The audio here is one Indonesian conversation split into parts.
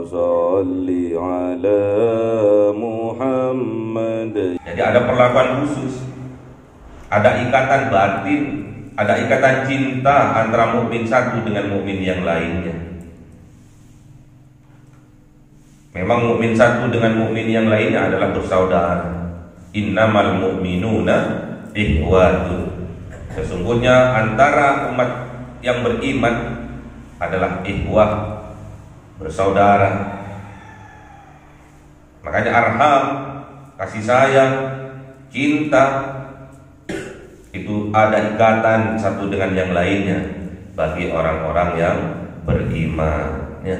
salli ala Muhammad. Jadi ada perlakuan khusus, ada ikatan batin, ada ikatan cinta antara mukmin satu dengan mukmin yang lainnya. Memang mukmin satu dengan mukmin yang lainnya adalah bersaudara. Innamal mu'minuna ikhwatun. Sesungguhnya antara umat yang beriman adalah ikhwah, bersaudara. Makanya arham, kasih sayang, cinta itu ada ikatan satu dengan yang lainnya bagi orang-orang yang beriman, ya.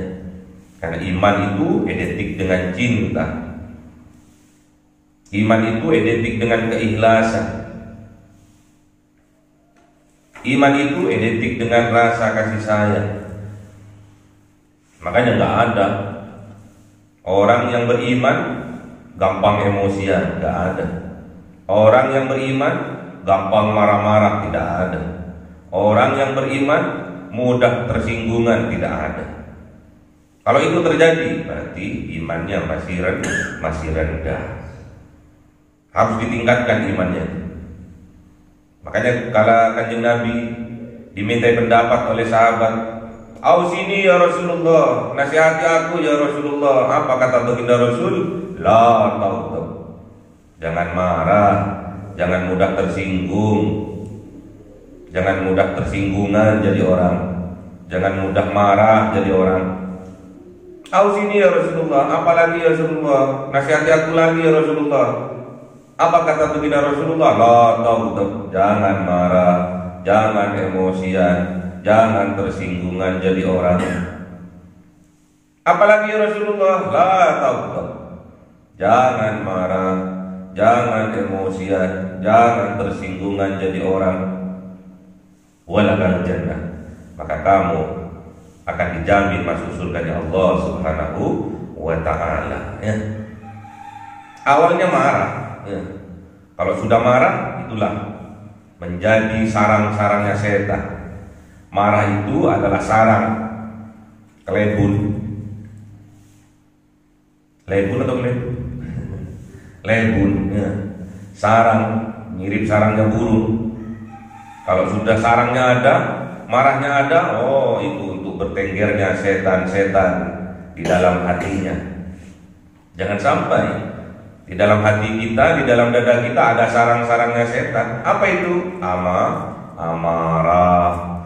Karena iman itu identik dengan cinta. Iman itu identik dengan keikhlasan. Iman itu identik dengan rasa kasih sayang. Makanya nggak ada orang yang beriman gampang emosian, nggak ada. Orang yang beriman gampang marah-marah, tidak ada. Orang yang beriman mudah tersinggungan, tidak ada. Kalau itu terjadi, berarti imannya masih rendah. Harus ditingkatkan imannya. Makanya kala Kanjeng Nabi dimintai pendapat oleh sahabat, "Ausini ya Rasulullah, nasihati aku ya Rasulullah." Apa kata baginda Rasul? La taghdab. Jangan marah, jangan mudah tersinggung. Jangan mudah tersinggungan jadi orang. Jangan mudah marah jadi orang. Ausini ya Rasulullah, apalagi ya Rasulullah, nasihati aku lagi ya Rasulullah. Apa kata baginda Rasulullah? La taghdab. Jangan marah, jangan emosian, jangan tersinggungan jadi orang. Apalagi ya Rasulullah? La taghdab. Jangan marah, jangan emosian, jangan tersinggungan jadi orang. Walakal jannah. Maka kamu akan dijamin masuk surganya Allah Subhanahu wa ta'ala, ya. Awalnya marah, ya. Kalau sudah marah, itulah menjadi sarang-sarangnya setan. Marah itu adalah sarang kelebun. Lebun atau kelebun? Lebun, ya. Sarang, mirip sarangnya burung. Kalau sudah sarangnya ada, marahnya ada, oh itu untuk bertenggernya setan-setan di dalam hatinya. Jangan sampai di dalam hati kita, di dalam dada kita ada sarang-sarangnya setan. Apa itu? Amarah,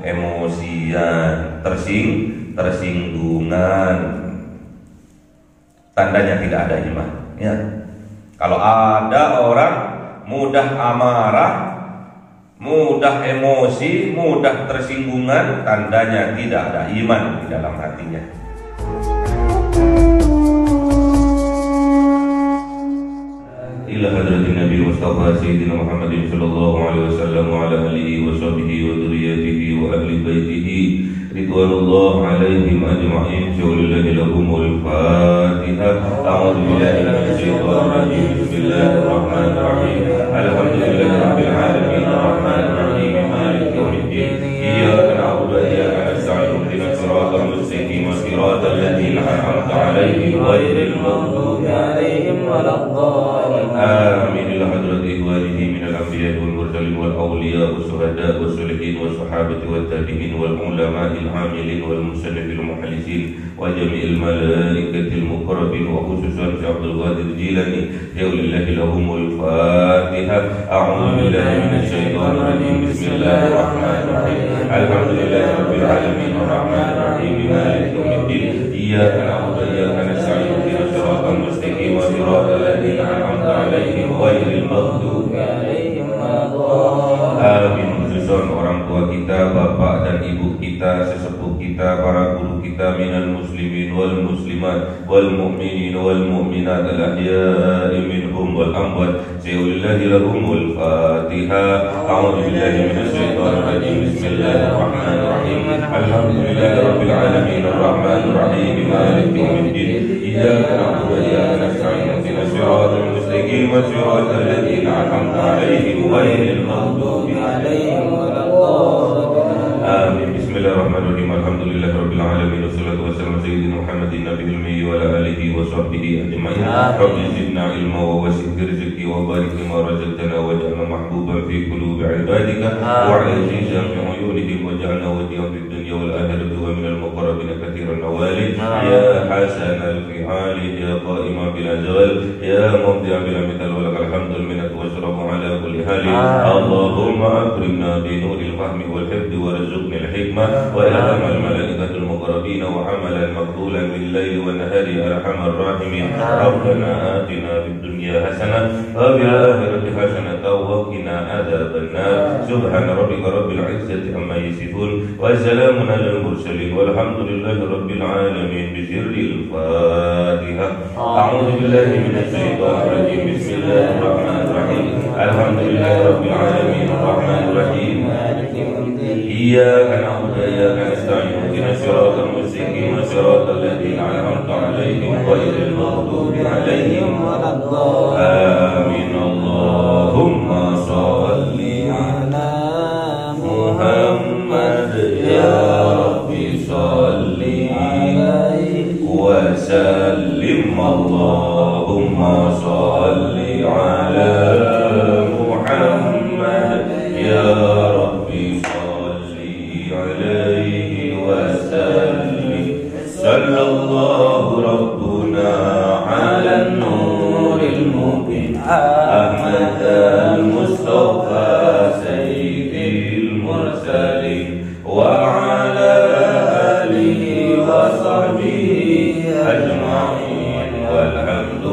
emosian, tersinggungan. Tandanya tidak ada iman, ya. Kalau ada orang mudah amarah, mudah emosi, mudah tersinggungan, tandanya tidak ada iman di dalam hatinya. Ila hadratin Nabi Mustafa Sayyidina Muhammadin sallallahu alaihi wasallam wa ala alihi wa sahbihi wa dzurriyyatihi wa ahli baitihi ridwanullah alaihim ajma'in. Syaulillahi lahumul Fatihah. A'udzu billahi minasy syaithanir rajim. Bismillahirrahmanirrahim. Alhamdulillahi rabbil alamin arrahmanir rahim maliki yaumiddin. Iyyaka na'budu wa iyyaka nasta'in. Ihdinas siratal mustaqim siratal ladzina an'amta 'alaihim ghairil maghdubi 'alaihim waladdallin. آمين. إلى حضرة إخوانه من الأنبياء والمرسلين والأولياء والشهداء والصالحين والصحابة والتابعين والعلماء العاملين والمصنفين المخلصين وجميع الملائكة المقربين وخصوصا شيخ عبد القادر الجيلاني. ولله لهم الفاتحة. أعوذ بالله من الشيطان الرجيم. بسم الله الرحمن الرحيم. الحمد لله رب العالمين الرحمن الرحيم مالك يوم الدين. إياك نعبد وإياك نستعين. اهدنا الصراط المستقيم صراط الذين أنعمت عليهم غير المغضوب عليهم ولا الضالين. Amin. Khususan orang tua kita, bapak dan ibu kita, sesepuh kita, para guru kita, minal muslimin wal muslimat wal mu'minin wal mu'minat al ahya'i minhum wal amwat. Sayulillahi lahumul Fatihah. A'udzu billahi minasy syaithanir rajim. Bismillahirrahmanirrahim. Alhamdulillahi rabbil alamin arrahmanir rahim maliki yaumiddin. Iyyaka na'budu wa iyyaka nasta'in. Ihdinas siratal mustaqim siratal ladzina an'amta 'alaihim ghairil maghdubi 'alaihim waladdallin. Amin. Bismillahirrahmanirrahim. Alhamdulillahirabbil alamin wassalatu wassalamu سيدنا محمد النبي الأمي وعلى آله وصحبه أجمعين. رب زدنا علما ووسع رزقي وبارك لما رزقتنا واجعلنا محبوبا في قلوب عبادك وعزيزا في عيونهم واجعلنا وليا في الدنيا والآخرة ومن المقربين كثير النوال. يا حسن الفعال يا قائما بلا زوال يا مبدع بلا مثال ولك الحمد المنة والشرف على كل حال. اللهم أكرمنا بنور الفهم والحفظ وارزقنا الحكمة وإلهام الملائكة المقربين وعملا مقبولا بالليل والنهار يا أرحم الراحمين. ربنا آتنا في الدنيا حسنة وفي الآخرة حسنة وقنا عذاب النار. سبحان ربك رب العزة عما يصفون وسلام على المرسلين والحمد لله رب العالمين. بسر الفاتحة. أعوذ بالله من الشيطان الرجيم. بسم الله الرحمن الرحيم. الحمد لله رب العالمين الرحمن الرحيم إياك نعبد وإياك نستعين اهدنا الصراط المستقيم صراط الذين أنعمت عليهم غير المغضوب عليهم ولا الضالين. آمين. اللهم صل على محمد يا رب صل عليه وسلم. اللهم صل على محمد يا رب صل عليه وسلم. صلى الله ربنا على النور المبين أحمد المصطفى سيد المرسلين وعلى آله وصحبه أجمعين والحمد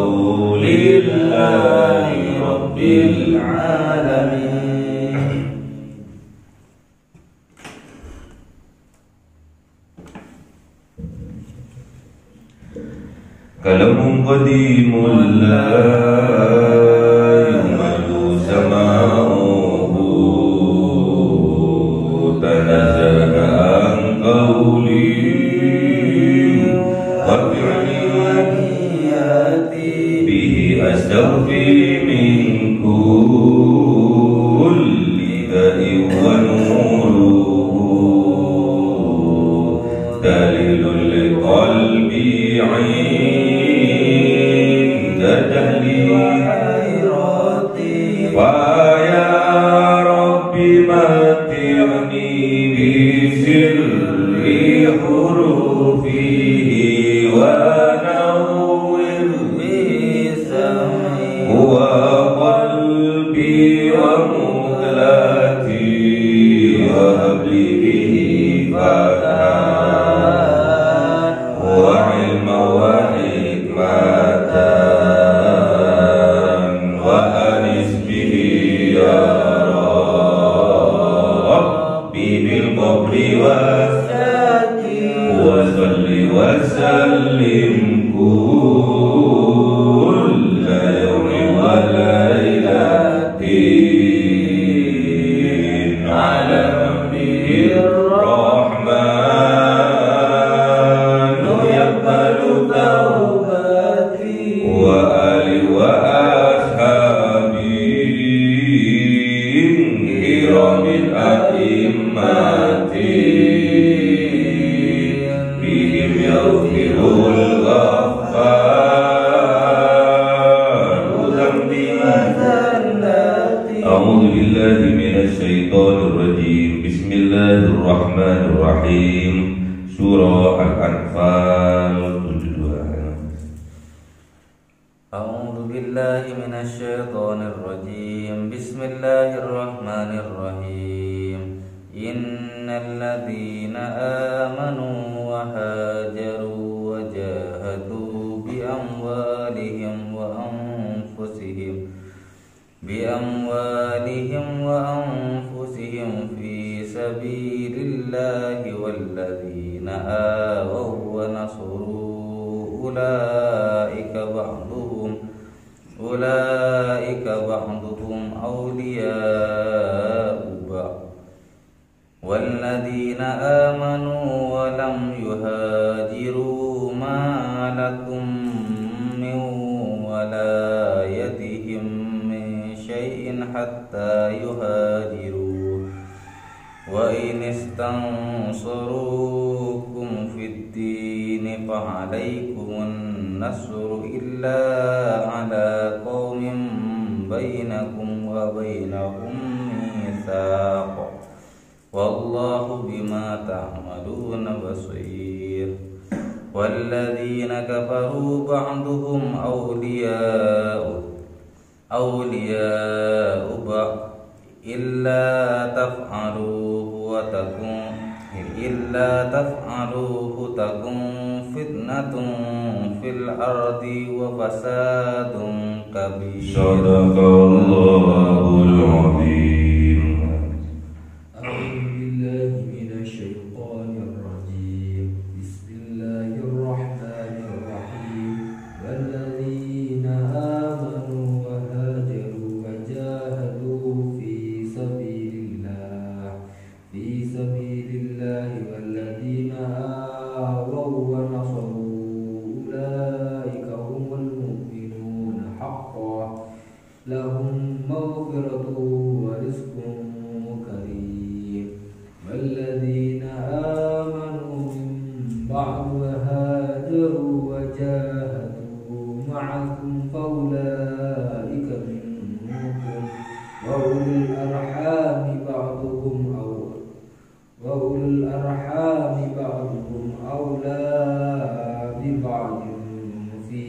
لله رب العالمين. كلام قديم لا يمل سماؤه تنزه عن قولي وفعلي به أستغفي من كل داء ونوره دليل لقلبي عند تهليلي فيا رب متعني بسر حروفه ونور بسمعي وقلبي ومهلتي وهب لي به فتحا وعلما وحكمة وأنس به يا ربي بالقبر وصل وسلم كل يوم وليلة على نبي الرحمن يقبل توبتي وآل وأصحابي كرام الأئمة بهم يغفر الغفار ذنبي وزلتي. أعوذ بالله من الشيطان الرجيم. بسم الله الرحمن الرحيم. Surah Al-Anfal 72. أعوذ بالله من الشيطان الرجيم. بسم الله الرحمن الرحيم. إن الذين آمنوا وهاجروا وجاهدوا بأموالهم في سبيل الله والذين آووا ونصروا أولئك بعضهم أولياء بعض والذين آمنوا ولم يهاجروا ما لكم من ولايتهم من شيء حتى يهاجروا وإن استنصروكم في الدين فعليكم النصر إلا على قوم بينكم وبينهم ميثاق والله بما تعملون بصير والذين كفروا بعضهم أولياء بعض إلا تفعلوه تكن فتنة في الأرض وفساد كبير. صدق الله العظيم. أعوذ بالله من الشيطان الرجيم. بسم الله الرحمن الرحيم. والذين آمنوا وهاجروا وجاهدوا في سبيل الله والذين آووا ونصروا أولئك هم المؤمنون حقا لهم مغفرة ورزق كريم. والذين آمنوا من بعد وهاجروا وجاهدوا معكم فأولئك منكم وأولي الأرحام بعضهم أولى ببعض في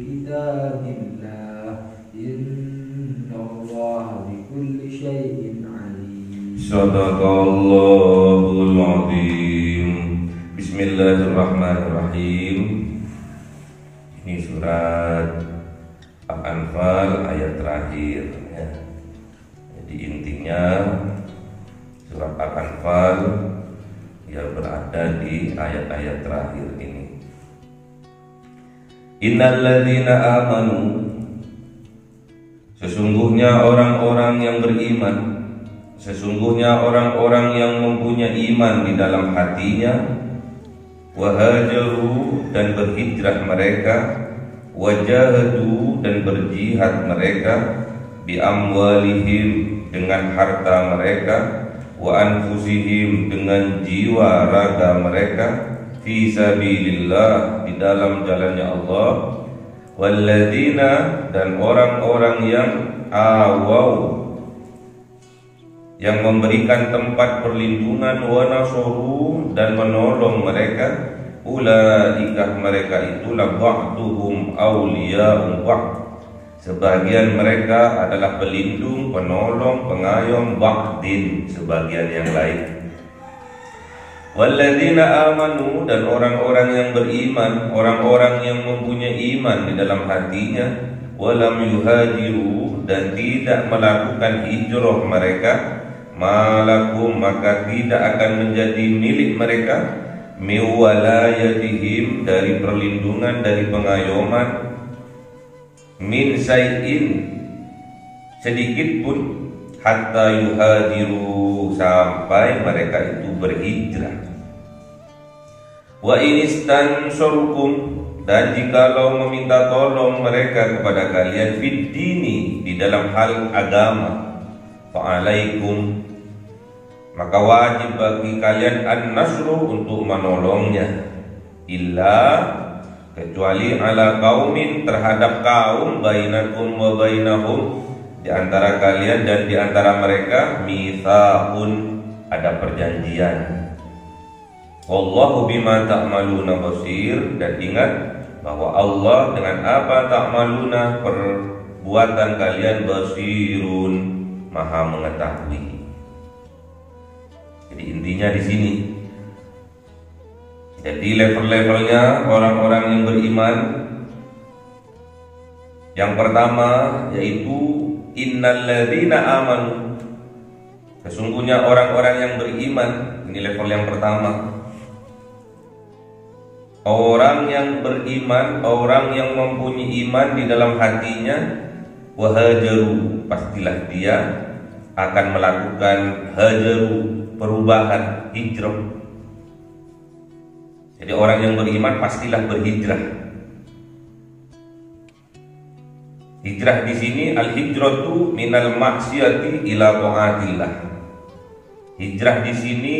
كتاب الله إن الله بكل شيء عليم. صدق الله العظيم. Bismillahirrahmanirrahim. Ini surat Al-Anfal ayat terakhir ya. Jadi intinya surat Al-Anfal yang berada di ayat-ayat terakhir ini. Innalladzina amanu, sesungguhnya orang-orang yang beriman, sesungguhnya orang-orang yang mempunyai iman di dalam hatinya, wahajaru dan berhijrah mereka, wajahadu dan berjihad mereka, bi amwalihim dengan harta mereka, wa anfusihim dengan jiwa raga mereka, fi sabilillah di dalam jalannya Allah, walladzina dan orang-orang yang awau yang memberikan tempat perlindungan, wa nasoru dan menolong mereka, ulaika mereka itulah ba'duhum awliya'u ba'd, sebagian mereka adalah pelindung, penolong, pengayom ba'din sebagian yang lain. Walladzina amanu dan orang-orang yang beriman, orang-orang yang mempunyai iman di dalam hatinya, walam yuhajiru dan tidak melakukan hijrah mereka, malakum maka tidak akan menjadi milik mereka, miwalayatihim dari perlindungan, dari pengayoman, min syai'in sedikit pun, hatta yuhajiru sampai mereka itu berhijrah. Wa inistansurkum dan jikalau meminta tolong mereka kepada kalian fid dini di dalam hal agama, fa'alaikum maka wajib bagi kalian an-nasru untuk menolongnya, illa kecuali ala kaumin terhadap kaum, bainakum wa bainahum di antara kalian dan di antara mereka, mitsaqun ada perjanjian. Wallahu bima ta'maluna basir, dan ingat bahwa Allah dengan apa ta'maluna perbuatan kalian, basirun maha mengetahui. Jadi intinya di sini. Jadi level-levelnya orang-orang yang beriman. Yang pertama yaitu innalladzina amanu, sesungguhnya orang-orang yang beriman. Ini level yang pertama. Orang yang beriman, orang yang mempunyai iman di dalam hatinya, wahajaru pastilah dia akan melakukan hajaru, perubahan, hijrah. Jadi orang yang beriman pastilah berhijrah. Hijrah di sini al-hijratu minal maksiati ila taatillah. Hijrah di sini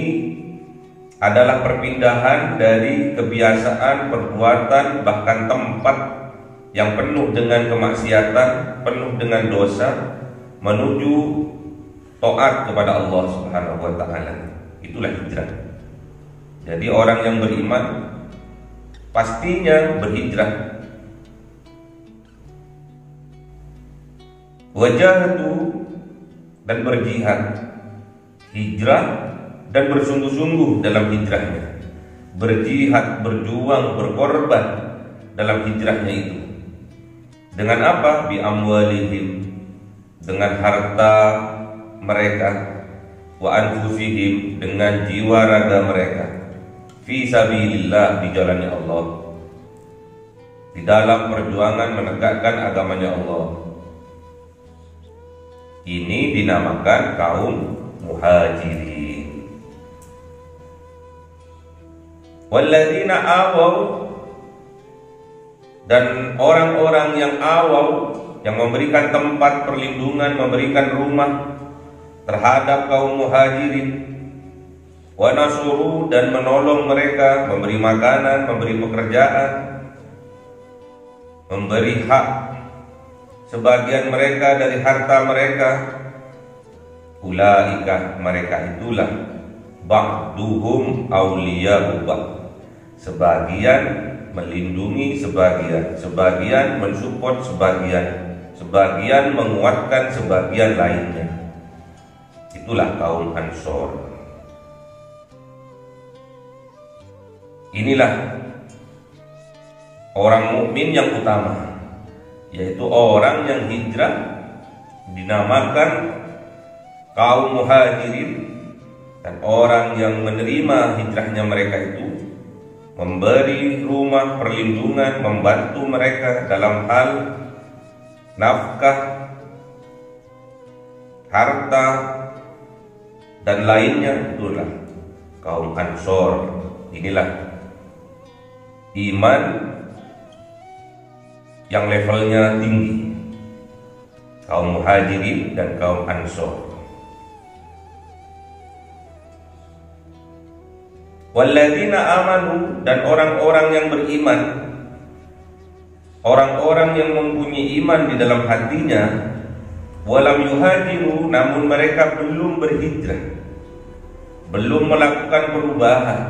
adalah perpindahan dari kebiasaan, perbuatan, bahkan tempat yang penuh dengan kemaksiatan, penuh dengan dosa, menuju taat kepada Allah Subhanahu wa taala. Itulah hijrah. Jadi orang yang beriman pastinya berhijrah. Wajahatu, dan berjihad. Hijrah dan bersungguh-sungguh dalam hijrahnya. Berjihad, berjuang, berkorban dalam hijrahnya itu. Dengan apa? Bi amwalihim, dengan harta mereka, wa anfusihim, dengan jiwa raga mereka, fi sabilillah, di jalannya Allah, di dalam perjuangan menegakkan agamanya Allah. Ini dinamakan kaum muhajirin. Walladzina awaw, dan orang-orang yang awaw, yang memberikan tempat perlindungan, memberikan rumah terhadap kaum muhajirin. Wa nasuru, dan menolong mereka, memberi makanan, memberi pekerjaan, memberi hak sebagian mereka dari harta mereka. Ulaika, mereka itulah, ba'duhum awliya'u ba'd, sebagian melindungi sebagian, sebagian mensupport sebagian, sebagian menguatkan sebagian lainnya. Itulah kaum Ansor. Inilah orang mukmin yang utama, yaitu orang yang hijrah, dinamakan kaum muhajirin. Dan orang yang menerima hijrahnya mereka itu memberi rumah perlindungan, membantu mereka dalam hal nafkah, harta, dan lainnya. Itulah kaum Ansor. Inilah iman yang levelnya tinggi, kaum muhajirin dan kaum Ansor. Walladzina amanu, dan orang-orang yang beriman, orang-orang yang mempunyai iman di dalam hatinya. Walam yuhajiru, namun mereka belum berhijrah, belum melakukan perubahan.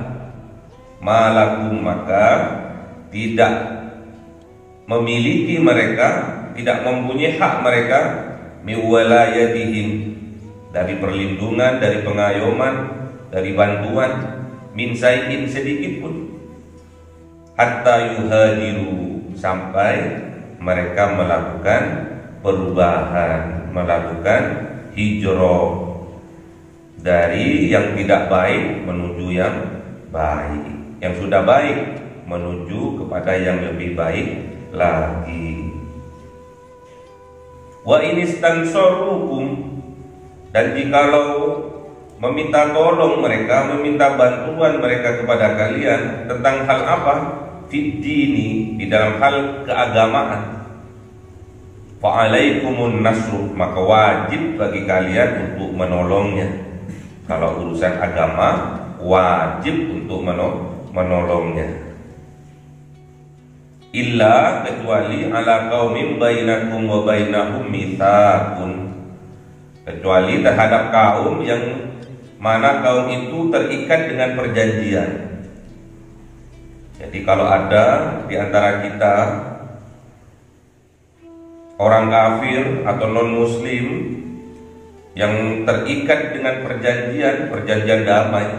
Malakum, maka tidak memiliki mereka, tidak mempunyai hak mereka, miwalayatihim, dari perlindungan, dari pengayoman, dari bantuan, min sayin, sedikit pun, hatta yuhajiru, sampai mereka melakukan perubahan, melakukan hijrah dari yang tidak baik menuju yang baik, yang sudah baik menuju kepada yang lebih baik lagi. Wa inistansorukum, dan jikalau meminta tolong mereka, meminta bantuan mereka kepada kalian tentang hal apa? Fid dini, di dalam hal keagamaan. Fa'alaikumun nasru, maka wajib bagi kalian untuk menolongnya. Kalau urusan agama, wajib untuk menolongnya. Illa, kecuali ala qaumin bainakum wa bainahum mitsaqun, kecuali terhadap kaum yang mana kaum itu terikat dengan perjanjian. Jadi kalau ada di antara kita orang kafir atau non-muslim yang terikat dengan perjanjian damai.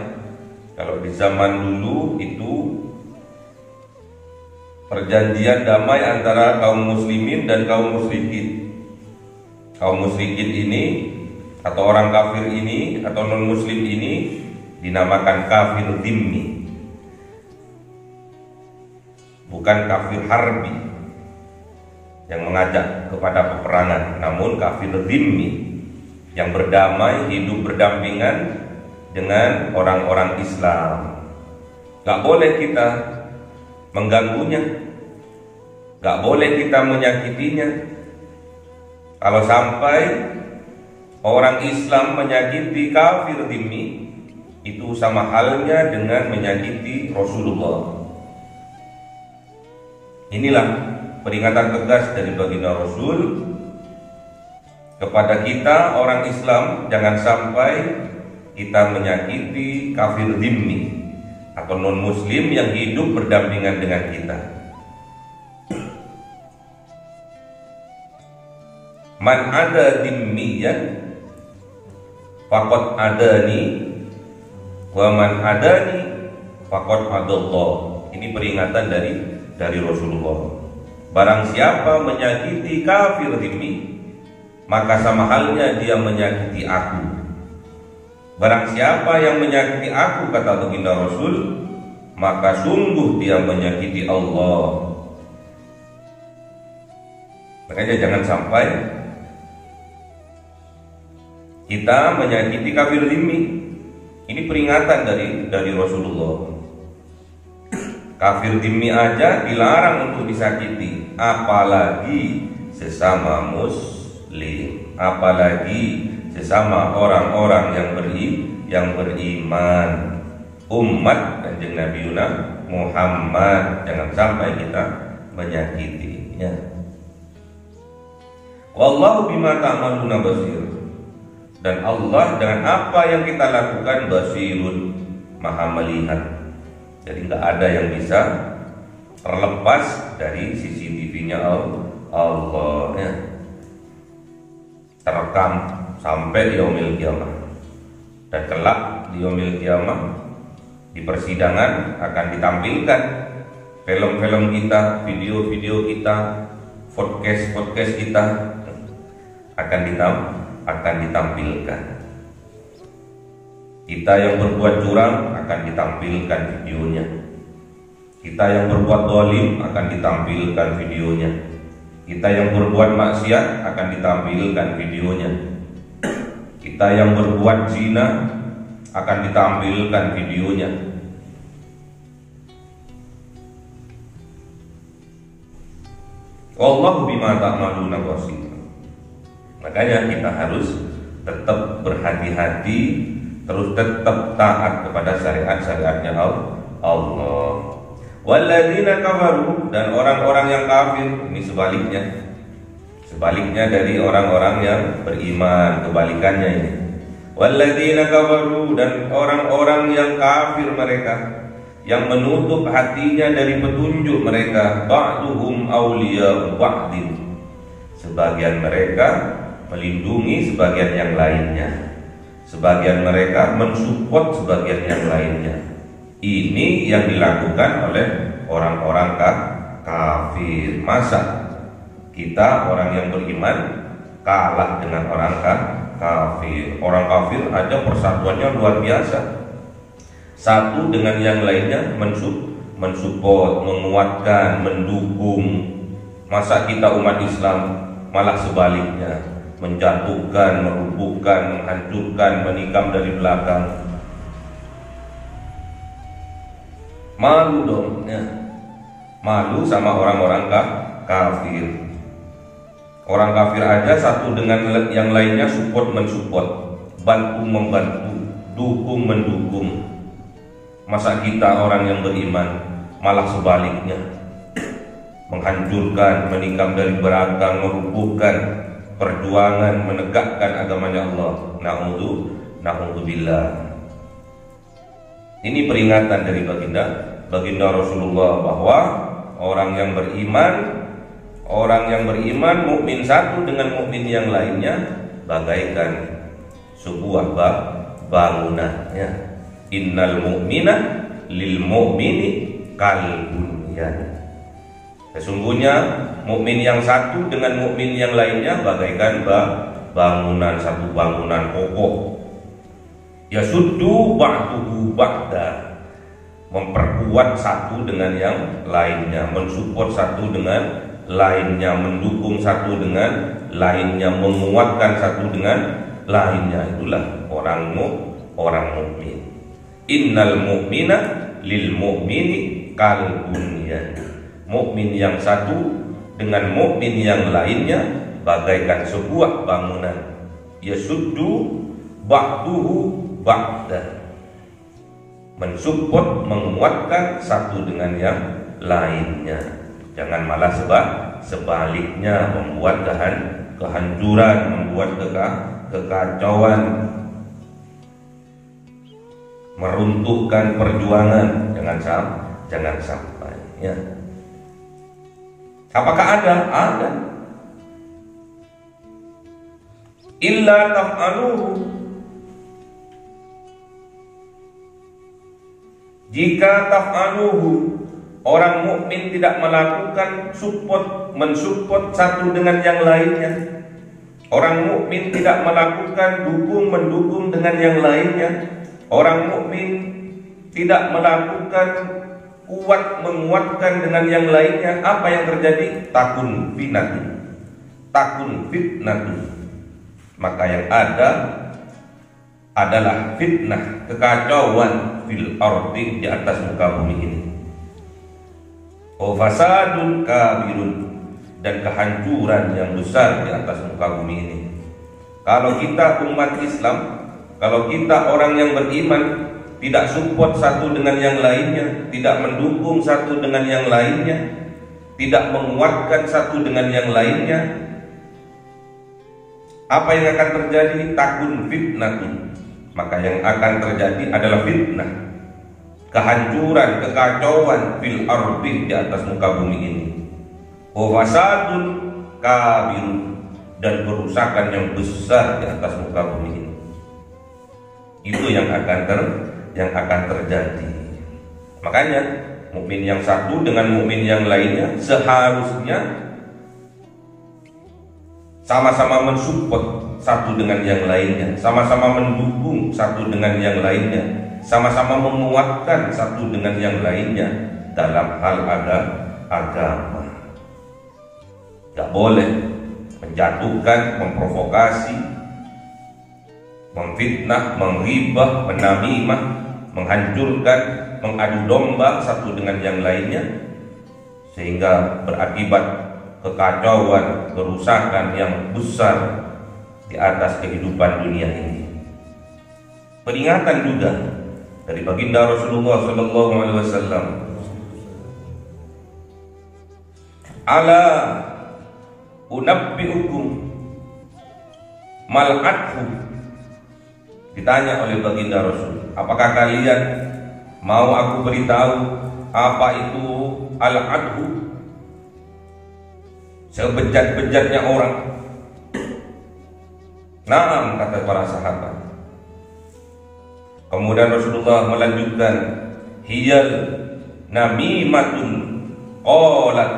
Kalau di zaman dulu itu perjanjian damai antara kaum muslimin dan kaum musyrikin. Kaum musyrikin ini atau orang kafir ini atau non-muslim ini dinamakan kafir dhimmi, bukan kafir harbi yang mengajak kepada peperangan, namun kafir dhimmi yang berdamai, hidup berdampingan dengan orang-orang Islam. Gak boleh kita mengganggunya, gak boleh kita menyakitinya. Kalau sampai orang Islam menyakiti kafir dhimmi, itu sama halnya dengan menyakiti Rasulullah. Inilah peringatan tegas dari baginda Rasul kepada kita orang Islam, jangan sampai kita menyakiti kafir dhimmi atau non muslim yang hidup berdampingan dengan kita. Man ada dhimmiyan faqad adani wa man adani faqad adallah. Ini peringatan dari Rasulullah. Barang siapa menyakiti kafir dhimmi, maka sama halnya dia menyakiti aku. Barang siapa yang menyakiti aku, kata baginda Rasul, maka sungguh dia menyakiti Allah. Makanya jangan sampai kita menyakiti kafir dhimmi. Ini peringatan dari Rasulullah. Kafir dhimmi aja dilarang untuk disakiti, apalagi sesama muslim, apalagi sesama orang-orang yang beriman, umat Kanjeng Nabi Muhammad. Jangan sampai kita menyakitinya. Wallahu bima ta'maluna basir. Dan Allah dengan apa yang kita lakukan basirun, maha melihat. Jadi nggak ada yang bisa terlepas dari CCTV-nya Allah, ya. Terekam sampai yaumil qiyamah. Dan kelak di yaumil qiyamah, di persidangan akan ditampilkan film-film kita, video-video kita, podcast kita akan ditampilkan. Kita yang berbuat curang akan ditampilkan videonya. Kita yang berbuat zalim akan ditampilkan videonya. Kita yang berbuat maksiat akan ditampilkan videonya. Kita yang berbuat zina akan ditampilkan videonya. Wallahu bima ta'maluna basir. Makanya kita harus tetap berhati-hati, terus tetap taat kepada syariat-syariatnya Allah. Walladzina kafaru, dan orang-orang yang kafir, ini sebaliknya dari orang-orang yang beriman, kebalikannya ini. Walladzina kafaru, dan orang-orang yang kafir mereka, yang menutup hatinya dari petunjuk mereka, ba'duhum awliya'u ba'din, sebagian mereka melindungi sebagian yang lainnya, sebagian mereka mensupport sebagian yang lainnya. Ini yang dilakukan oleh orang-orang kafir. Masa kita orang yang beriman kalah dengan orang kafir? Orang kafir aja persatuannya luar biasa, satu dengan yang lainnya mensupport, menguatkan, mendukung. Masa kita umat Islam malah sebaliknya, menjatuhkan, merubuhkan, menghancurkan, menikam dari belakang. Malu dong, ya. Malu sama orang-orang kafir. Orang kafir aja satu dengan yang lainnya support mensupport, bantu membantu, dukung mendukung. Masa kita orang yang beriman malah sebaliknya, menghancurkan, menikam dari belakang, merubuhkan perjuangan menegakkan agamanya Allah. Na'udzubillah. Ini peringatan dari baginda Rasulullah bahwa orang yang beriman mukmin satu dengan mukmin yang lainnya bagaikan sebuah bangunan, ya. Innal mu'mina lil mu'mini kal bunyan. Sesungguhnya mukmin yang satu dengan mukmin yang lainnya bagaikan bangunan, satu bangunan kokoh. Yasuddu ba'duhu ba'da, memperkuat satu dengan yang lainnya, mensupport satu dengan lainnya, mendukung satu dengan lainnya, menguatkan satu dengan lainnya. Itulah orang mukmin. Innal mu'mina lil mu'mini kal bunyan. Mukmin yang satu dengan mukmin yang lainnya bagaikan sebuah bangunan. Yasuddu ba'duhu ba'da, mensupport, menguatkan satu dengan yang lainnya. Jangan malah sebaliknya membuat kehancuran, membuat kekacauan, meruntuhkan perjuangan. Jangan sampai ya. Apakah ada? Ada. Illa taf'aluhu, jika taf'aluhu, orang mukmin tidak melakukan mensupport satu dengan yang lainnya. Orang mukmin tidak melakukan mendukung dengan yang lainnya. Orang mukmin tidak melakukan menguatkan dengan yang lainnya. Apa yang terjadi? Takun fitnatun. Maka yang ada adalah fitnah, kekacauan fil ardi, di atas muka bumi ini. Fasadun kabirun, dan kehancuran yang besar di atas muka bumi ini. Kalau kita umat Islam, kalau kita orang yang beriman, tidak support satu dengan yang lainnya, tidak mendukung satu dengan yang lainnya, tidak menguatkan satu dengan yang lainnya, apa yang akan terjadi? Takun fitnatun. Maka yang akan terjadi adalah fitnah, kehancuran, kekacauan fil ardi, di atas muka bumi ini. Fasadun kabirun, dan kerusakan yang besar di atas muka bumi ini. Itu yang akan terjadi. Makanya mukmin yang satu dengan mukmin yang lainnya seharusnya sama-sama mensupport satu dengan yang lainnya, sama-sama mendukung satu dengan yang lainnya, sama-sama menguatkan satu dengan yang lainnya dalam hal agama. Gak boleh menjatuhkan, memprovokasi, memfitnah, menghibah, menamimah, menghancurkan, mengadu domba satu dengan yang lainnya, sehingga berakibat kekacauan, kerusakan yang besar di atas kehidupan dunia ini. Peringatan juga dari baginda Rasulullah SAW. Ala unabbiukum mal'athu. Ditanya oleh baginda Rasul, apakah kalian mau aku beritahu apa itu al-adhu? Sebejat-bejatnya orang. Naam, kata para sahabat. Kemudian Rasulullah melanjutkan, hiyal namimatun qalat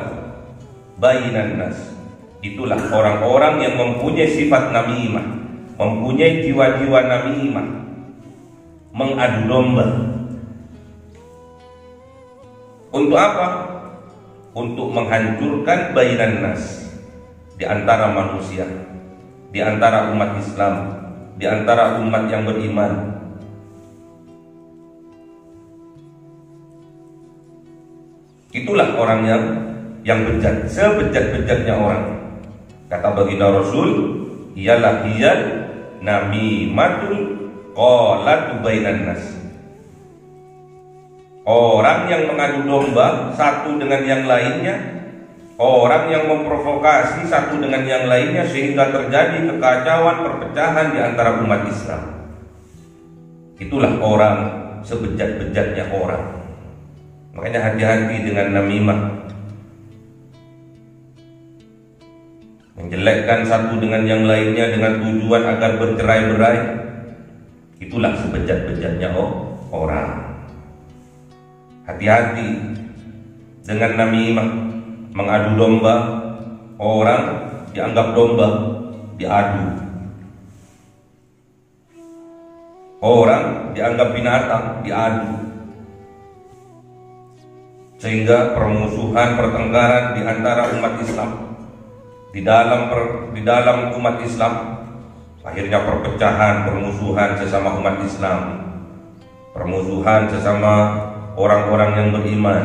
bainan nas. Itulah orang-orang yang mempunyai sifat namimah, mempunyai jiwa-jiwa namimah, mengadu domba. Untuk apa? Untuk menghancurkan bainan nas, di antara manusia, di antara umat Islam, di antara umat yang beriman. Itulah orang yang bejat, sebejat-bejatnya orang. Kata baginda Rasul, ialah hiyal namimatul qalatu bainan nas. Orang yang mengadu domba satu dengan yang lainnya, orang yang memprovokasi satu dengan yang lainnya, sehingga terjadi kekacauan, perpecahan di antara umat Islam. Itulah orang, sebejat-bejatnya orang. Makanya hati-hati dengan namimah, menjelekkan satu dengan yang lainnya dengan tujuan agar bercerai-berai. Itulah sebejat-bejatnya orang. Hati-hati dengan namimah, mengadu domba. Orang dianggap domba, diadu. Orang dianggap binatang, diadu. Sehingga permusuhan, pertengkaran di antara umat Islam, di dalam umat Islam, akhirnya perpecahan, permusuhan sesama umat Islam, permusuhan sesama orang-orang yang beriman.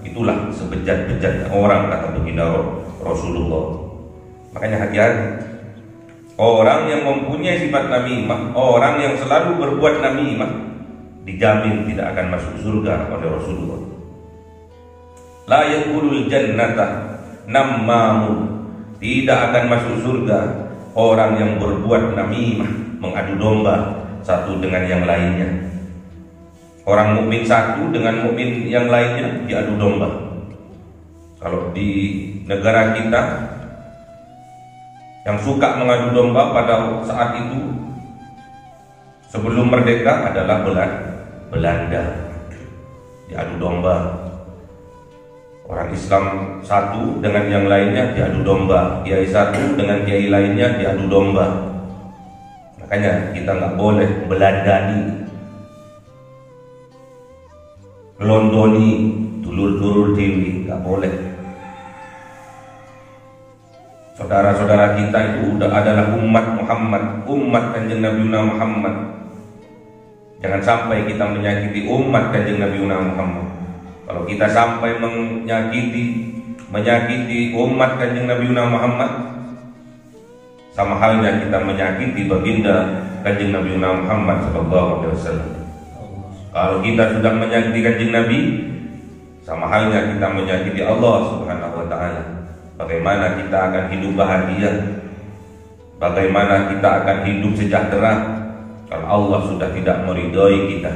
Itulah sebejat-bejatnya orang, kata baginda Rasulullah. Makanya hati-hati. Orang yang mempunyai sifat namimah, orang yang selalu berbuat namimah, dijamin tidak akan masuk surga oleh Rasulullah. La yadkhulul jannata nammamun, tidak akan masuk surga orang yang berbuat namimah, mengadu domba satu dengan yang lainnya. Orang mukmin satu dengan mukmin yang lainnya diadu domba. Kalau di negara kita yang suka mengadu domba pada saat itu sebelum merdeka adalah Belanda. Diadu domba. Orang Islam satu dengan yang lainnya diadu domba. Kiai satu dengan kiai lainnya diadu domba. Makanya kita nggak boleh belandani, londoni, dulur-dulur dewi, nggak boleh. Saudara-saudara kita itu adalah umat Muhammad, umat Kanjeng Nabi Muhammad. Jangan sampai kita menyakiti umat Kanjeng Nabi Muhammad. Kalau kita sampai menyakiti umat Kanjeng Nabi Muhammad, sama halnya kita menyakiti baginda Kanjeng Nabi Muhammad SAW. Kalau kita sudah menyakiti Kanjeng Nabi, sama halnya kita menyakiti Allah Subhanahu wa Ta'ala. Bagaimana kita akan hidup bahagia? Bagaimana kita akan hidup sejahtera kalau Allah sudah tidak meridhoi kita?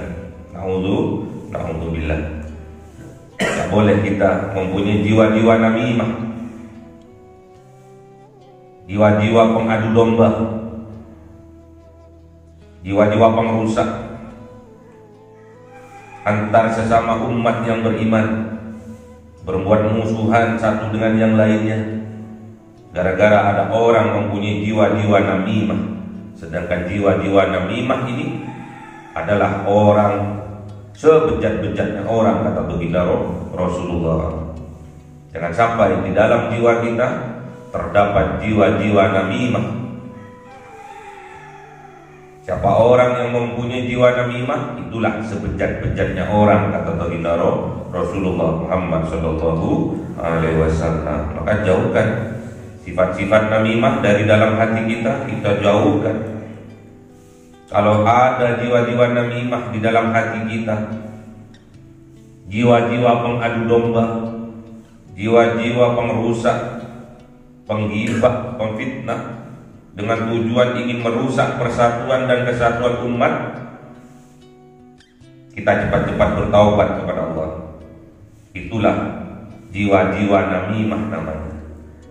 Na'udzubillah. Tidak boleh kita mempunyai jiwa-jiwa namimah, jiwa-jiwa pengadu domba, jiwa-jiwa pengrusak antar sesama umat yang beriman, berbuat musuhan satu dengan yang lainnya gara-gara ada orang mempunyai jiwa-jiwa namimah. Sedangkan jiwa-jiwa namimah ini adalah orang sebejat-bejatnya orang, kata baginda Rasulullah. Jangan sampai di dalam jiwa kita terdapat jiwa-jiwa namimah. Siapa orang yang mempunyai jiwa namimah, itulah sebejat-bejatnya orang, kata baginda Rasulullah Muhammad SAW. Maka jauhkan sifat-sifat namimah dari dalam hati kita jauhkan. Kalau ada jiwa-jiwa namimah di dalam hati kita, jiwa-jiwa pengadu domba, jiwa-jiwa pengrusak, penggibah, pemfitnah, dengan tujuan ingin merusak persatuan dan kesatuan umat, kita cepat-cepat bertaubat kepada Allah. Itulah jiwa-jiwa namimah namanya.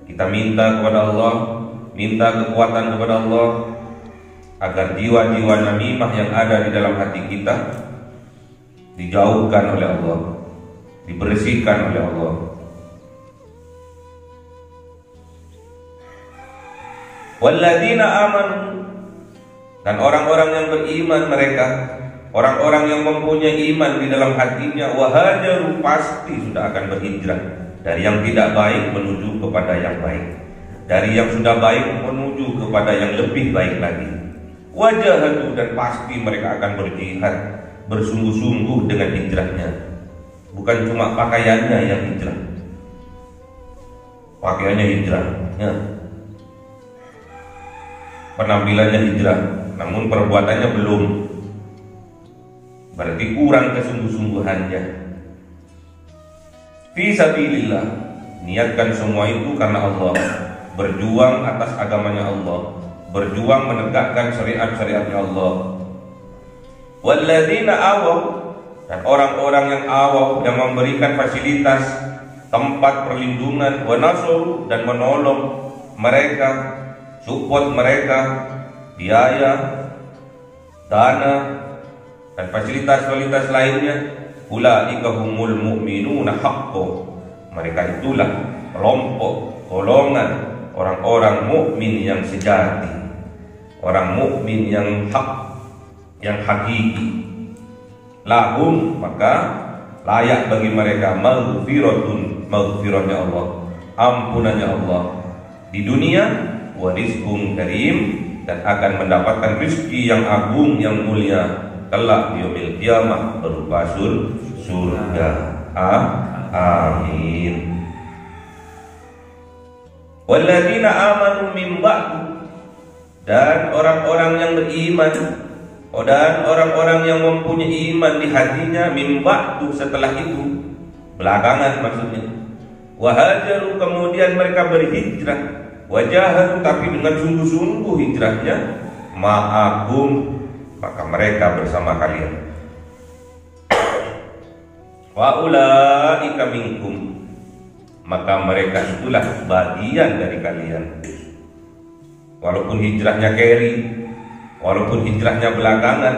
Kita minta kepada Allah, minta kekuatan kepada Allah agar jiwa-jiwa namimah yang ada di dalam hati kita dijauhkan oleh Allah, dibersihkan oleh Allah. Walladzina amanu, dan orang-orang yang beriman mereka, orang-orang yang mempunyai iman di dalam hatinya, wahajaru, pasti sudah akan berhijrah dari yang tidak baik menuju kepada yang baik, dari yang sudah baik menuju kepada yang lebih baik lagi. Wajahatu, dan pasti mereka akan berjihad bersungguh-sungguh dengan hijrahnya. Bukan cuma pakaiannya yang hijrah, pakaiannya hijrah, ya. Penampilannya hijrah, namun perbuatannya belum. Berarti kurang kesungguh-sungguhannya. Fi sabilillah, niatkan semua itu karena Allah, berjuang atas agamanya Allah, berjuang menegakkan syariat-syariatnya Allah. Walladzina awaw, dan orang-orang yang awaw, yang memberikan fasilitas, tempat perlindungan, wa nasaru, dan menolong mereka, support mereka, biaya, dana, dan fasilitas-fasilitas lainnya. Ulaika humul mu'minuna haqqo, mereka itulah kelompok, golongan orang-orang mukmin yang sejati, orang mukmin yang hak, yang hakiki. Lahum, maka layak bagi mereka maghfiratun, maghfirahnya Allah, ampunannya Allah di dunia, wa rizqun karim, dan akan mendapatkan rezeki yang agung, yang mulia kelak di yaumil qiyamah berupa surga. Amin. Walladzina amanu min ba'du, dan orang-orang yang beriman, Dan orang-orang yang mempunyai iman di hatinya min ba'du, setelah itu, belakangan maksudnya, wahajaru, kemudian mereka berhijrah, wajahadu, tapi dengan sungguh-sungguh hijrahnya, ma'akum, maka mereka bersama kalian. Wa ulaika minkum, maka mereka itulah bagian dari kalian. Walaupun hijrahnya carry, walaupun hijrahnya belakangan,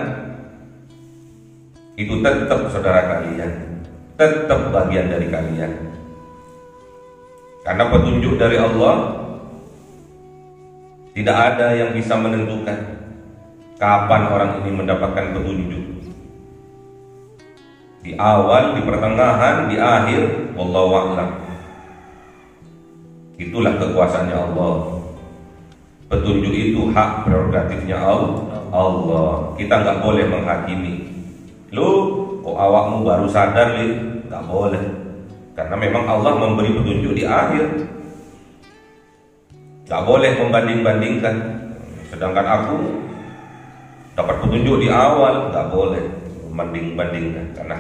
itu tetap saudara kalian, tetap bagian dari kalian. Karena petunjuk dari Allah, tidak ada yang bisa menentukan kapan orang ini mendapatkan petunjuk. Di awal, di pertengahan, di akhir, wallahu a'lam. Itulah kekuasaannya Allah. Petunjuk itu hak prerogatifnya Allah. Kita nggak boleh menghakimi. Lu kok awakmu baru sadar, nggak boleh. Karena memang Allah memberi petunjuk di akhir. Nggak boleh membanding-bandingkan. Sedangkan aku dapat petunjuk di awal, nggak boleh membanding-bandingkan. Karena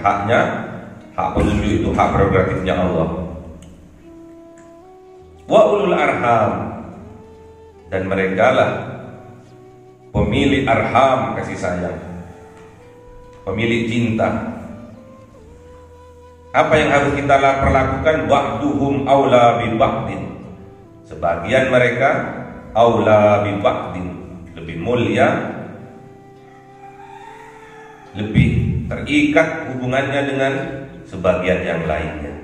hak petunjuk itu hak prerogatifnya Allah. Wa ulul arham, dan mereka lah pemilik arham, kasih sayang, pemilik cinta. Apa yang harus kita perlakukan? Ba'duhum aula bi ba'din, sebagian mereka aula bi ba'din, lebih mulia, lebih terikat hubungannya dengan sebagian yang lainnya.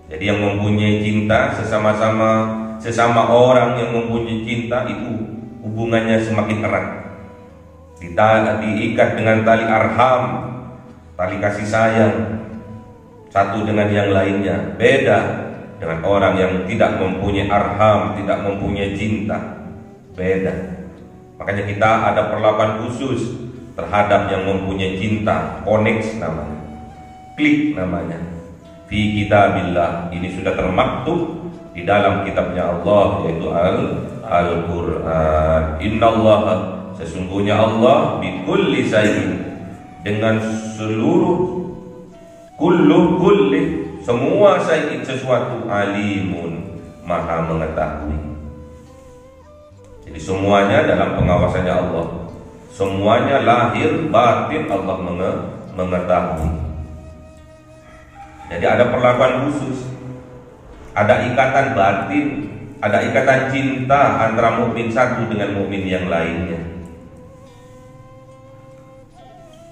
Jadi yang mempunyai cinta sesama orang yang mempunyai cinta itu hubungannya semakin erat. Diikat dengan tali arham, tali kasih sayang, satu dengan yang lainnya. Beda dengan orang yang tidak mempunyai arham, tidak mempunyai cinta. Beda. Makanya kita ada perlakuan khusus terhadap yang mempunyai cinta. Koneks namanya, klik namanya. Fi kitabillah, ini sudah termaktub di dalam kitabnya Allah, yaitu Al-Quran. Innallaha, sesungguhnya Allah, bikulli syai'in, dengan seluruh kulli, semua syai'in, sesuatu, alimun, maha mengetahui. Jadi semuanya dalam pengawasannya Allah, semuanya lahir batin Allah mengetahui. Jadi ada perlakuan khusus, ada ikatan batin, ada ikatan cinta antara mukmin satu dengan mukmin yang lainnya.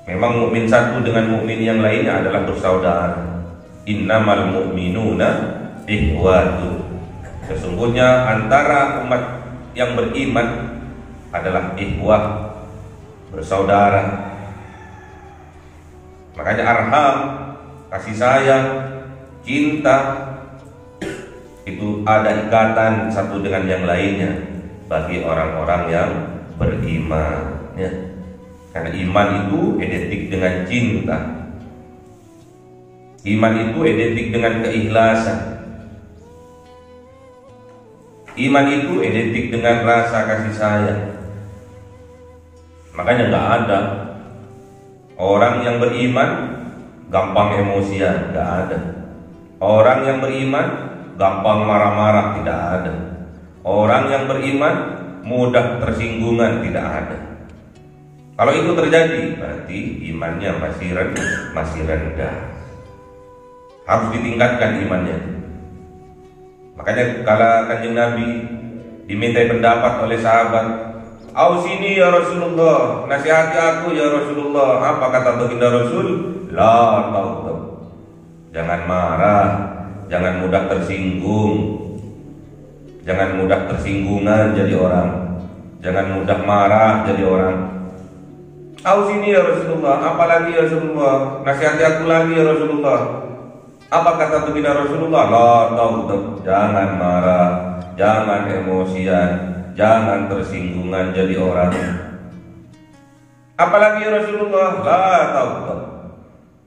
Memang mukmin satu dengan mukmin yang lainnya adalah bersaudara. Innamal mu'minuna ikhwatu. Sesungguhnya antara umat yang beriman adalah ikhwah, bersaudara. Makanya arham, kasih sayang, cinta, itu ada ikatan satu dengan yang lainnya bagi orang-orang yang beriman, ya. Karena iman itu identik dengan cinta, iman itu identik dengan keikhlasan, iman itu identik dengan rasa kasih sayang. Makanya nggak ada orang yang beriman gampang emosian, nggak ada. Orang yang beriman gampang marah-marah, tidak ada. Orang yang beriman mudah tersinggungan, tidak ada. Kalau itu terjadi, berarti imannya masih rendah. Harus ditingkatkan imannya. Makanya kalau Kanjeng Nabi dimintai pendapat oleh sahabat, "Ausini ya Rasulullah, nasihati aku ya Rasulullah." Apa kata baginda Rasul? La taghdab. Jangan marah, jangan mudah tersinggung, jangan mudah tersinggungan jadi orang, jangan mudah marah jadi orang. Ausini ya Rasulullah, apalagi ya Rasulullah, nasihati aku lagi ya Rasulullah. Apa kata baginda Rasulullah? La taghdab. Jangan marah, jangan emosian, jangan tersinggungan jadi orang. Apalagi ya Rasulullah? La taghdab.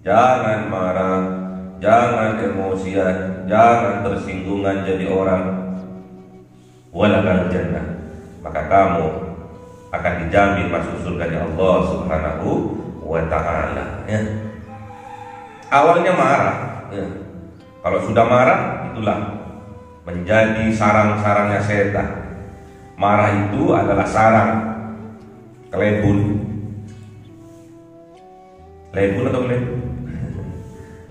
Jangan marah, jangan emosian, jangan tersinggungan jadi orang. Walakal jannah, maka kamu akan dijamin masuk surganya Allah Subhanahu wa ta'ala, ya. Awalnya marah, ya. Kalau sudah marah, itulah menjadi sarang-sarangnya setan. Marah itu adalah sarang kelebun. Lebun atau kelebun?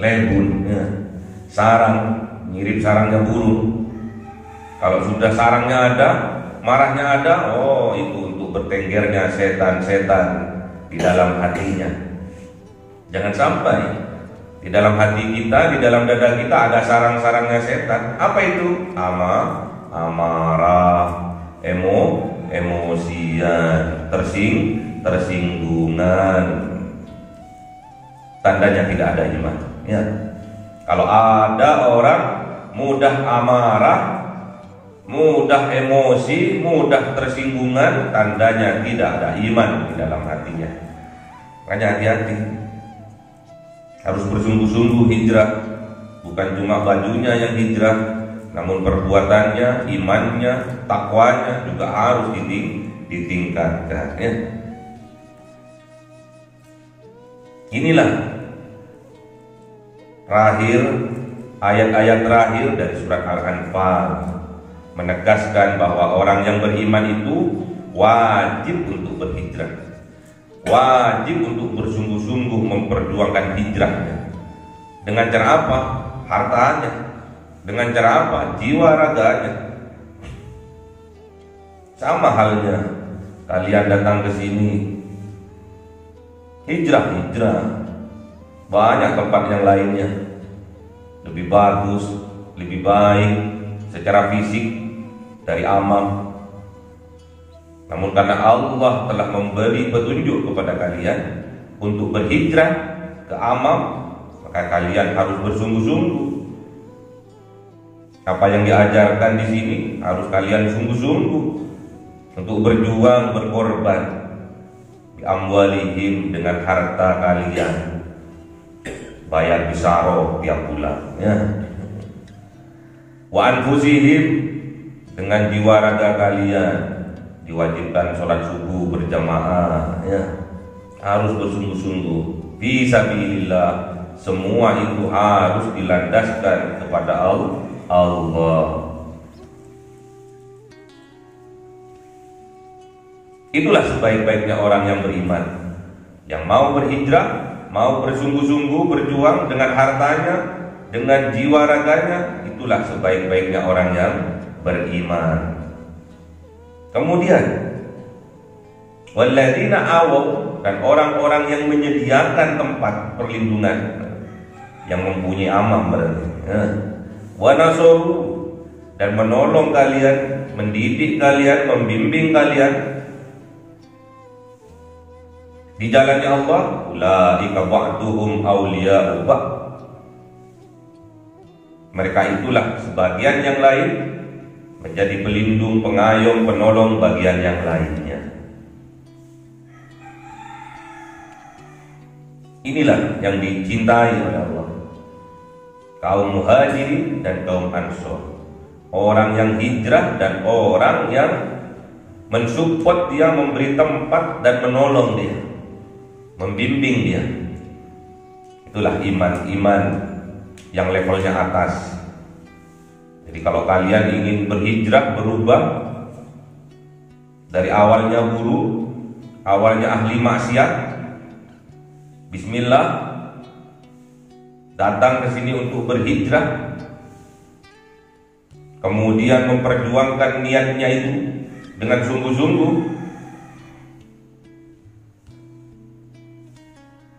Lebun, ya. Sarang, mirip sarangnya burung. Kalau sudah sarangnya ada, marahnya ada, oh itu untuk bertenggernya setan-setan di dalam hatinya. Jangan sampai di dalam hati kita, di dalam dada kita ada sarang-sarangnya setan. Apa itu? Amarah, emosian, tersinggungan. Tandanya tidak ada iman, ya. Kalau ada orang mudah amarah, mudah emosi, mudah tersinggungan, tandanya tidak ada iman di dalam hatinya. Makanya hati-hati, harus bersungguh-sungguh hijrah. Bukan cuma bajunya yang hijrah, namun perbuatannya, imannya, takwanya juga harus ditingkatkan, ya. Inilah ayat-ayat terakhir dari surat Al-Anfal menegaskan bahwa orang yang beriman itu wajib untuk berhijrah, wajib untuk bersungguh-sungguh memperjuangkan hijrahnya. Dengan cara apa? Hartanya. Dengan cara apa? Jiwa raganya. Sama halnya kalian datang ke sini, hijrah. Banyak tempat yang lainnya lebih bagus, lebih baik secara fisik dari Amam. Namun karena Allah telah memberi petunjuk kepada kalian untuk berhijrah ke Amam, maka kalian harus bersungguh-sungguh. Apa yang diajarkan di sini harus kalian sungguh-sungguh untuk berjuang, berkorban bi amwalihim, dengan harta kalian. Bayar bisaroh tiap bulan, ya. Wa anfusihim, dengan jiwa raga kalian. Diwajibkan sholat subuh berjamaah, ya. Harus bersungguh-sungguh fisabilillah. Semua itu harus dilandaskan kepada Allah. Itulah sebaik-baiknya orang yang beriman, yang mau berhijrah, mau bersungguh-sungguh berjuang dengan hartanya, dengan jiwa raganya. Itulah sebaik-baiknya orang yang beriman. Kemudian walladzina awaw, dan orang-orang yang menyediakan tempat perlindungan, yang mempunyai amam berarti, ya. Wa nasaru, dan menolong kalian, mendidik kalian, membimbing kalian di jalannya Allah. Ulaika ba'duhum awliya'u ba'd, mereka itulah sebagian yang lain menjadi pelindung, pengayom, penolong bagian yang lainnya. Inilah yang dicintai oleh Allah, kaum muhajirin dan kaum ansor, orang yang hijrah dan orang yang mensupport dia, memberi tempat dan menolong dia, membimbing dia. Itulah iman yang levelnya atas. Jadi kalau kalian ingin berhijrah, berubah dari awalnya buruk, awalnya ahli maksiat, bismillah, datang ke sini untuk berhijrah, kemudian memperjuangkan niatnya itu dengan sungguh-sungguh,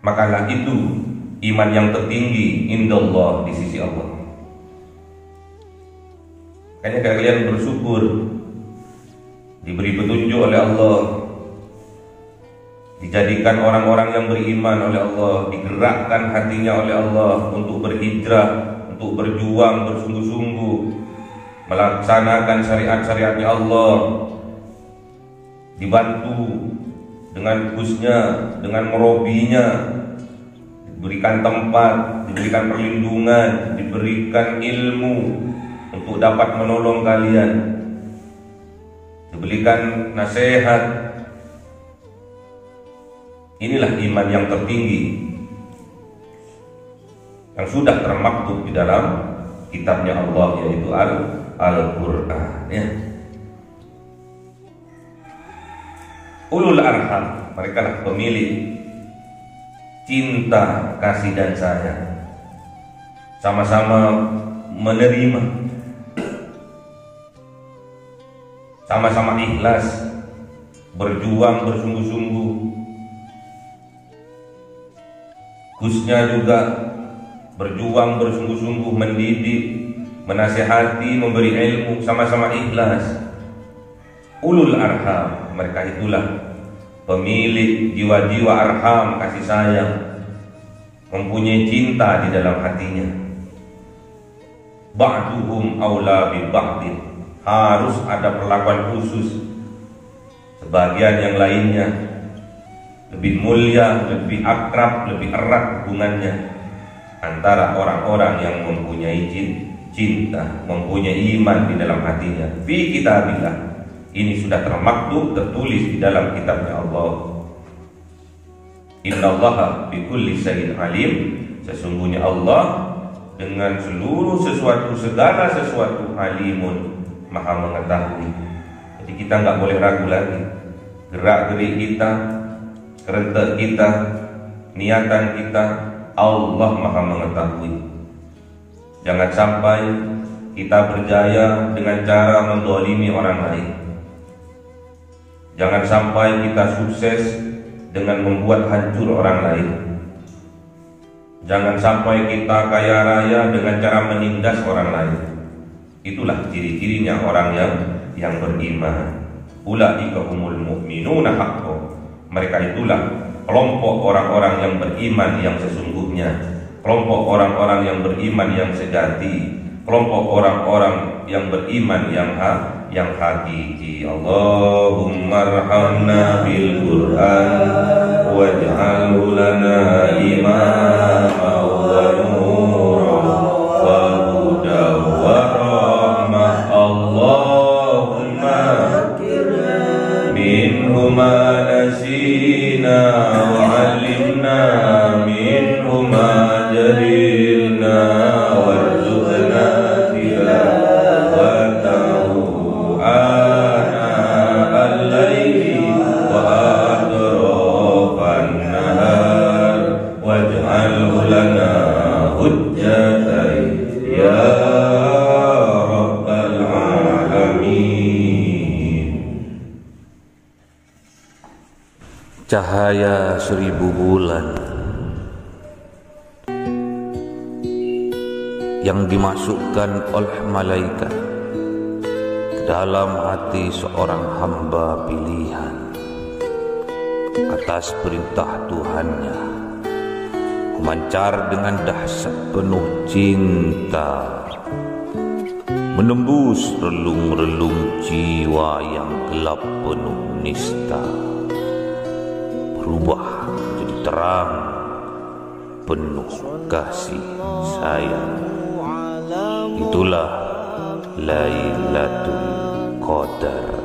makalah itu iman yang tertinggi indallah, di sisi Allah. Makanya kalian bersyukur diberi petunjuk oleh Allah, dijadikan orang-orang yang beriman oleh Allah, digerakkan hatinya oleh Allah untuk berhijrah, untuk berjuang bersungguh-sungguh melaksanakan syariat-syariatnya Allah, dibantu dengan khususnya, dengan merobinya, diberikan tempat, diberikan perlindungan, diberikan ilmu untuk dapat menolong kalian, diberikan nasihat, Inilah iman yang tertinggi yang sudah termaktub di dalam kitabnya Allah, yaitu Al-Quran, ya. Ulul arham, mereka lah pemilik cinta, kasih dan sayang, sama-sama menerima, sama-sama ikhlas, berjuang bersungguh-sungguh. Gusnya juga berjuang bersungguh-sungguh, mendidik, menasihati, memberi ilmu, sama-sama ikhlas. Ulul arham, mereka itulah pemilik jiwa-jiwa arham, kasih sayang, mempunyai cinta di dalam hatinya. Ba'duhum aula bi ba'din, harus ada perlakuan khusus. Sebagian yang lainnya lebih mulia, lebih akrab, lebih erat hubungannya antara orang-orang yang mempunyai cinta, mempunyai iman di dalam hatinya. Fi kitabillah, ini sudah termaktub, tertulis di dalam kitabnya Allah. Innallaha bikulli syai'in alim, sesungguhnya Allah dengan seluruh sesuatu, segala sesuatu, alimun, maha mengetahui. Jadi kita nggak boleh ragu lagi. Gerak-gerik kita, kerentak kita, niatan kita, Allah maha mengetahui. Jangan sampai kita berjaya dengan cara mendolimi orang lain. Jangan sampai kita sukses dengan membuat hancur orang lain. Jangan sampai kita kaya raya dengan cara menindas orang lain. Itulah ciri-cirinya orang yang beriman. Ulaika humul mu'minuna haqqan. Mereka itulah kelompok orang-orang yang beriman yang sesungguhnya, kelompok orang-orang yang beriman yang sejati, kelompok orang-orang yang beriman yang hakiki. Allahumma arhamna bil Qur'an waj'alhu lana imama wa nura wa hudan wa rahmah. Allahumma minhu ma nasina wa 'allimna minhu ma jahilna warzuqna tilawatahu ana al-laili wa atrafan nahar waj'alhu lana hujjatan ya rabbal alamin. Cahaya 1000 bulan yang dimasukkan oleh malaikat ke dalam hati seorang hamba pilihan atas perintah Tuhannya, memancar dengan dahsyat penuh cinta, menembus relung-relung jiwa yang gelap penuh nista, berubah menjadi terang penuh kasih sayang. Itulah Lailatul Qadar.